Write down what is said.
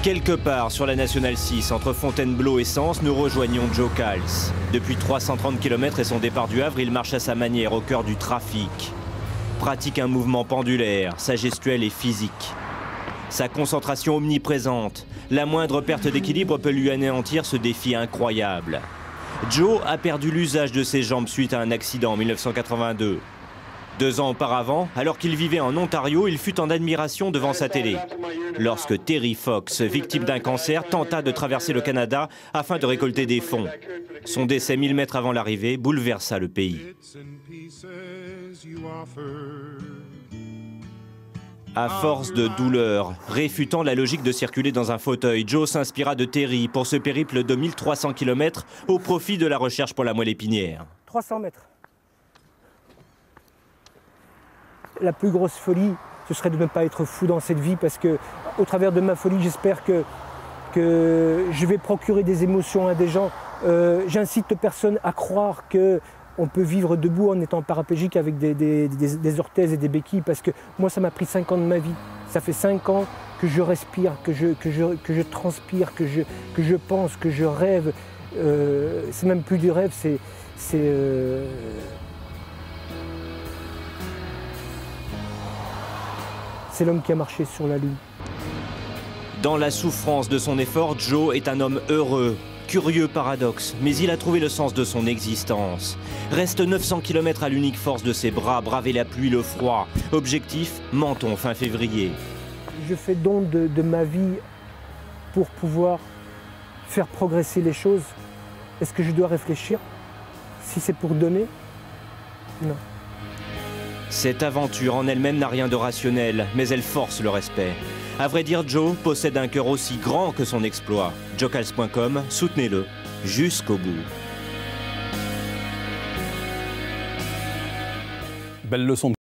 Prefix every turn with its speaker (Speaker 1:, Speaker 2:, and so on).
Speaker 1: Quelque part sur la Nationale 6, entre Fontainebleau et Sens, nous rejoignons Joe Cals. Depuis 330 km et son départ du Havre, il marche à sa manière au cœur du trafic. Pratique un mouvement pendulaire, sa gestuelle est physique. Sa concentration omniprésente, la moindre perte d'équilibre peut lui anéantir ce défi incroyable. Joe a perdu l'usage de ses jambes suite à un accident en 1982. 2 ans auparavant, alors qu'il vivait en Ontario, il fut en admiration devant sa télé. Lorsque Terry Fox, victime d'un cancer, tenta de traverser le Canada afin de récolter des fonds. Son décès 1000 mètres avant l'arrivée bouleversa le pays. À force de douleur, réfutant la logique de circuler dans un fauteuil, Joe s'inspira de Terry pour ce périple de 1300 km au profit de la recherche pour la moelle épinière.
Speaker 2: 300 mètres. La plus grosse folie, ce serait de ne pas être fou dans cette vie parce que, au travers de ma folie, j'espère que je vais procurer des émotions à des gens. J'incite personne à croire qu'on peut vivre debout en étant paraplégique avec des orthèses et des béquilles parce que moi, ça m'a pris 5 ans de ma vie. Ça fait 5 ans que je respire, que je transpire, que je pense, que je rêve. C'est même plus du rêve, c'est l'homme qui a marché sur la Lune.
Speaker 1: Dans la souffrance de son effort, Joe est un homme heureux. Curieux paradoxe, mais il a trouvé le sens de son existence. Reste 900 km à l'unique force de ses bras, braver la pluie, le froid. Objectif, Menton, fin février.
Speaker 2: Je fais don de ma vie pour pouvoir faire progresser les choses. Est-ce que je dois réfléchir? Si c'est pour donner? Non.
Speaker 1: Cette aventure en elle-même n'a rien de rationnel, mais elle force le respect. À vrai dire, Joe possède un cœur aussi grand que son exploit. joecals.com, soutenez-le jusqu'au bout.
Speaker 3: Belle leçon de